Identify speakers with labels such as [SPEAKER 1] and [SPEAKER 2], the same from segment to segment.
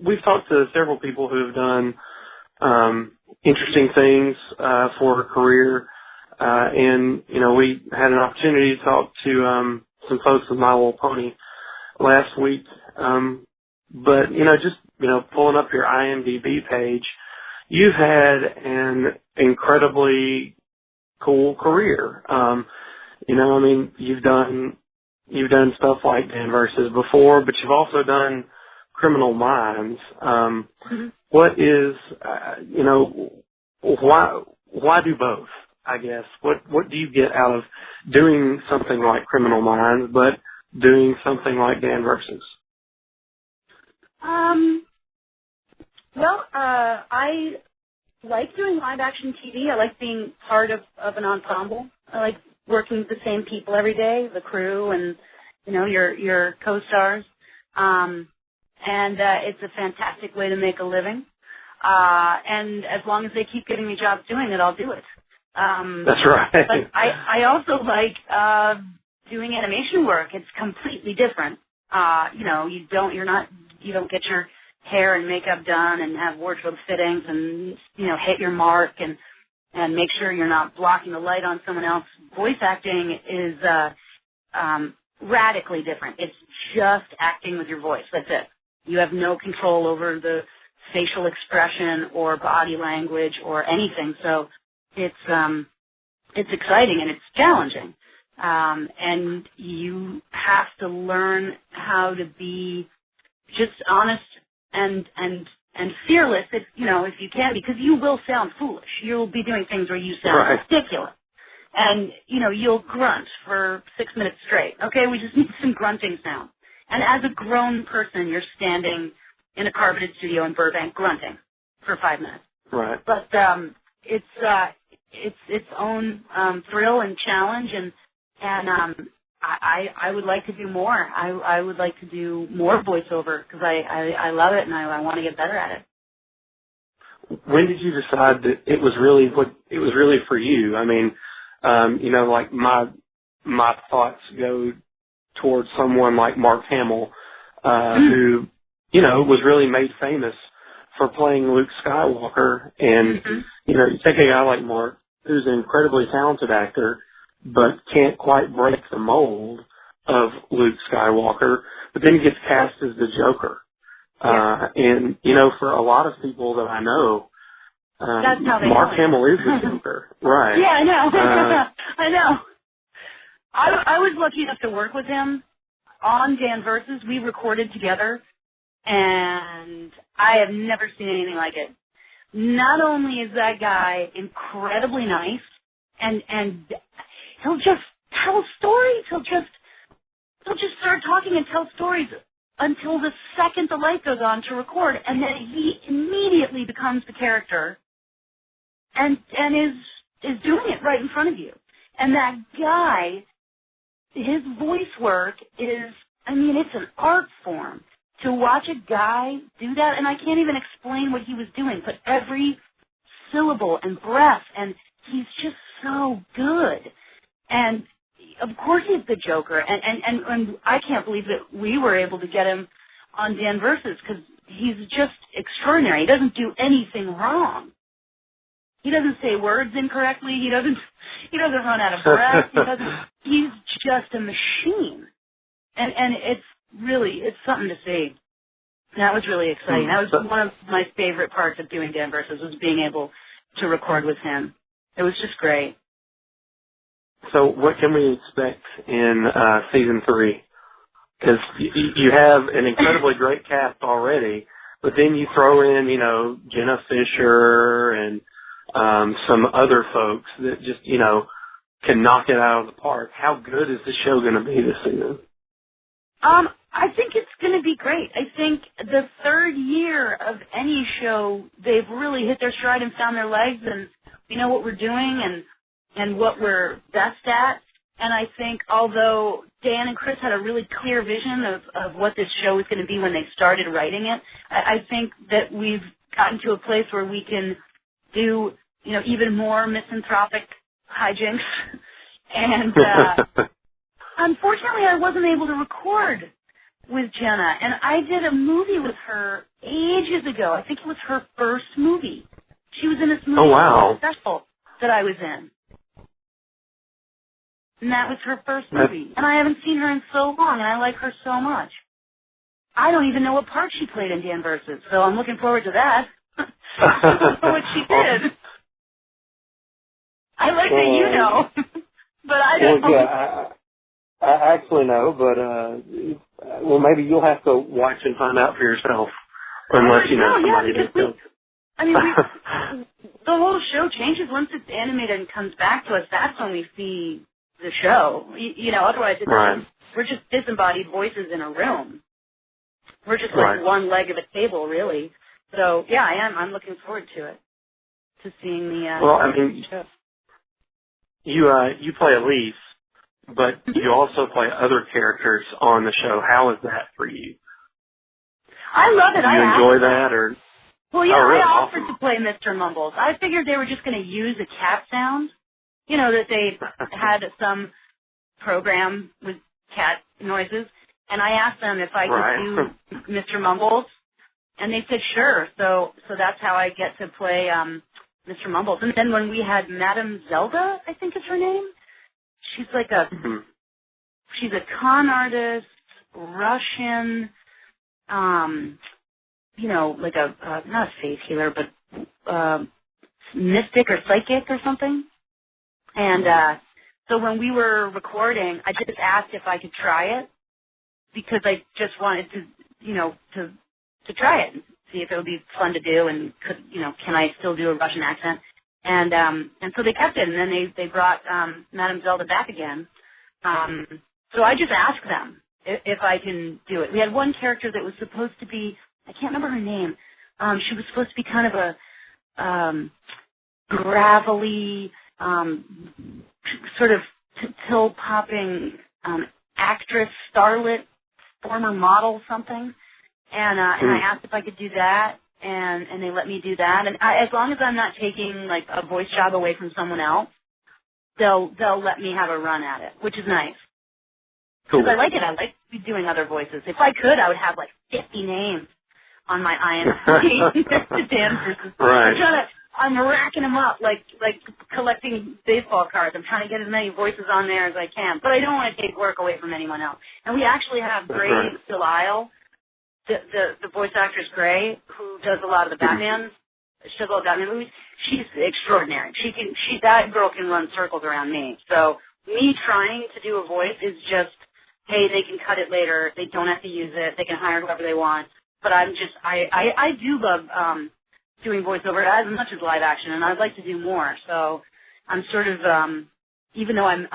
[SPEAKER 1] we've talked to several people who have done interesting things for a career, and we had an opportunity to talk to some folks with My Little Pony last week. But just pulling up your IMDb page, you've had an incredibly cool career. You've done stuff like Dan Versus before, but you've also done Criminal Minds. What is, why do both, I guess? What do you get out of doing something like Criminal Minds, but doing something like Dan Versus?
[SPEAKER 2] I like doing live action TV. I like being part of an ensemble. I like working with the same people every day, the crew and, your co-stars. And it's a fantastic way to make a living. And as long as they keep giving me jobs doing it, I'll do it.
[SPEAKER 1] That's right.
[SPEAKER 2] But I also like doing animation work. It's completely different. You don't get your hair and makeup done and have wardrobe fittings and, hit your mark and make sure you're not blocking the light on someone else. Voice acting is radically different. It's just acting with your voice. That's it. You have no control over the facial expression or body language or anything. So it's exciting and it's challenging. And you have to learn how to be just honest and fearless if you can, because you will sound foolish. You'll be doing things where you sound ridiculous. And, you'll grunt for 6 minutes straight. Okay, we just need some grunting sound. And as a grown person, you're standing in a carpeted studio in Burbank grunting for 5 minutes.
[SPEAKER 1] Right.
[SPEAKER 2] But it's its own thrill and challenge, and I would like to do more. I would like to do more voiceover because I love it and I want to get better at it.
[SPEAKER 1] When did you decide that it was really for you? I mean, like my thoughts go towards someone like Mark Hamill, who, was really made famous for playing Luke Skywalker. And, you take a guy like Mark, who's an incredibly talented actor, but can't quite break the mold of Luke Skywalker, but then he gets cast as the Joker. And, for a lot of people that I know,
[SPEAKER 2] that's how they
[SPEAKER 1] Mark Hamill is the Joker. Right.
[SPEAKER 2] Yeah, I know. I know. I was lucky enough to work with him on Dan Versus. We recorded together, and I have never seen anything like it. Not only is that guy incredibly nice, and he'll just tell stories. He'll just start talking and tell stories until the second the light goes on to record, and then he immediately becomes the character and is doing it right in front of you. And that guy, his voice work is, it's an art form. To watch a guy do that, and I can't even explain what he was doing, but every syllable and breath, and he's just so good. And of course he's the Joker, and I can't believe that we were able to get him on Dan Versus because he's just extraordinary. He doesn't do anything wrong. He doesn't say words incorrectly. He doesn't run out of breath. He's just a machine. And it's something to see. That was really exciting. That was one of my favorite parts of doing Dan Versus, was being able to record with him. It was just great.
[SPEAKER 1] So what can we expect in season 3? Because you have an incredibly great cast already, but then you throw in, Jenna Fisher and some other folks that just, can knock it out of the park. How good is the show going to be this season?
[SPEAKER 2] I think it's going to be great. I think the third year of any show, they've really hit their stride and found their legs, and we know what we're doing and what we're best at. And I think although Dan and Chris had a really clear vision of what this show was going to be when they started writing it, I think that we've gotten to a place where we can do, even more misanthropic hijinks. And unfortunately, I wasn't able to record with Jenna, and I did a movie with her ago. I think it was her first movie. She was in this movie
[SPEAKER 1] Oh, wow.
[SPEAKER 2] special that I was in. And that was her first movie. And I haven't seen her in so long, and I like her so much. I don't even know what part she played in Dan Versus, so I'm looking forward to that. For what she did. I like that you know, but I don't know.
[SPEAKER 1] Yeah, I actually know, but, well, maybe you'll have to watch and find out for yourself, unless you know somebody that
[SPEAKER 2] the whole show changes once it's animated and comes back to us. That's when we see the show. You know, otherwise we're just disembodied voices in a room. We're just like one leg of a table, really. So, yeah, I'm looking forward to it, to seeing the show.
[SPEAKER 1] You play Elise, but you also play other characters on the show. How is that for you?
[SPEAKER 2] I love it.
[SPEAKER 1] Do you enjoy that, or?
[SPEAKER 2] Well, yeah,
[SPEAKER 1] really?
[SPEAKER 2] I offered to play Mr. Mumbles. I figured they were just going to use a cat sound, you know, that they had some program with cat noises, and I asked them if I could do Mr. Mumbles, and they said sure. So that's how I get to play Mr. Mumbles. And then when we had Madame Zelda, I think is her name, she's like she's a con artist, Russian, you know, like not a faith healer, but mystic or psychic or something. And so when we were recording, I just asked if I could try it because I just wanted to, you know, to try it and see if it would be fun to do and could, you know, can I still do a Russian accent? And so they kept it, and then they brought Madame Zelda back again. So I just asked them if I can do it. We had one character that was supposed to be, I can't remember her name. She was supposed to be kind of a gravelly, sort of pill-popping actress, starlet, former model, something. And I asked if I could do that, and they let me do that. And as long as I'm not taking like a voice job away from someone else, they'll let me have a run at it, which is nice. Because I like it. I like doing other voices. If I could, I would have like 50 names on my IMDb next to Dan Versus. I'm racking them up like collecting baseball cards. I'm trying to get as many voices on there as I can, but I don't want to take work away from anyone else. And we actually have Gray Delisle, the voice actress Gray, who does a lot of the Batman. She does all the Batman movies. She's extraordinary. That girl can run circles around me. So me trying to do a voice is just, hey, they can cut it later. They don't have to use it. They can hire whoever they want. But I do love doing voiceover as much as live action, and I'd like to do more. So I'm sort of, even though I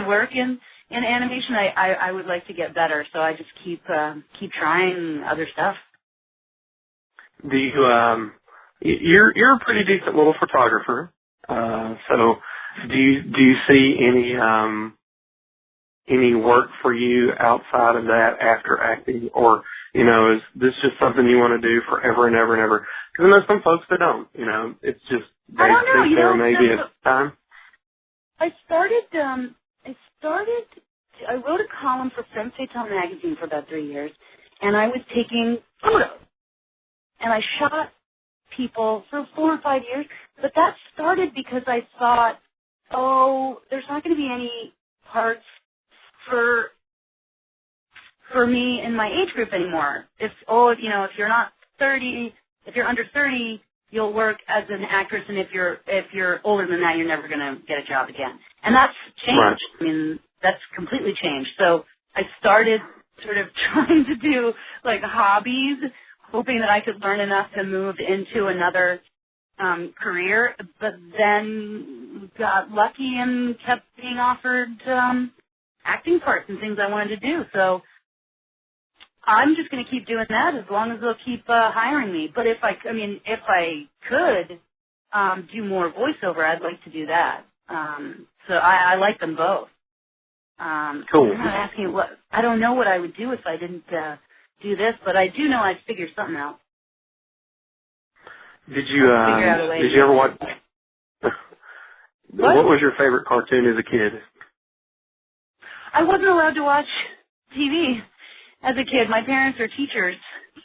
[SPEAKER 2] work in animation, I would like to get better. So I just keep trying other stuff.
[SPEAKER 1] Do you you're a pretty decent little photographer. So do you see any work for you outside of that after acting, or you know, is this just something you want to do forever and ever and ever? Because I know some folks that don't. You know, it's just
[SPEAKER 2] I don't know. You know,
[SPEAKER 1] maybe it's time.
[SPEAKER 2] I wrote a column for Femme Fatale magazine for about 3 years, and I was taking photos, and I shot people for 4 or 5 years. But that started because I thought, oh, there's not going to be any parts for me in my age group anymore. If you're not 30, if you're under 30, you'll work as an actress, and if you're older than that, you're never going to get a job again. And that's changed.
[SPEAKER 1] Right.
[SPEAKER 2] I mean, that's completely changed. So I started sort of trying to do like hobbies, hoping that I could learn enough to move into another career, but then got lucky and kept being offered acting parts and things I wanted to do. So I'm just going to keep doing that as long as they'll keep hiring me. But if I could do more voiceover, I'd like to do that. So I like them both.
[SPEAKER 1] Cool.
[SPEAKER 2] I'm not asking I don't know what I would do if I didn't do this, but I do know I'd figure something out.
[SPEAKER 1] Did you ever watch? What was your favorite cartoon as a kid?
[SPEAKER 2] I wasn't allowed to watch TV as a kid. My parents are teachers,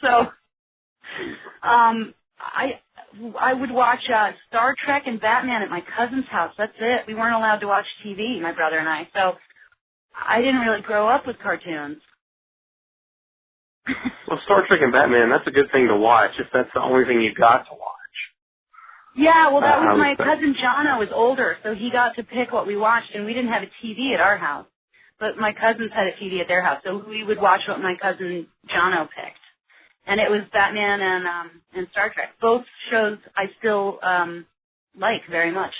[SPEAKER 2] so I would watch Star Trek and Batman at my cousin's house. That's it. We weren't allowed to watch TV, my brother and I. So I didn't really grow up with cartoons.
[SPEAKER 1] Well, Star Trek and Batman, that's a good thing to watch if that's the only thing you got to watch.
[SPEAKER 2] Yeah, well, that was my cousin Jono was older, so he got to pick what we watched, and we didn't have a TV at our house. But my cousins had a TV at their house, so we would watch what my cousin Jono picked. And it was Batman and Star Trek. Both shows I still like very much.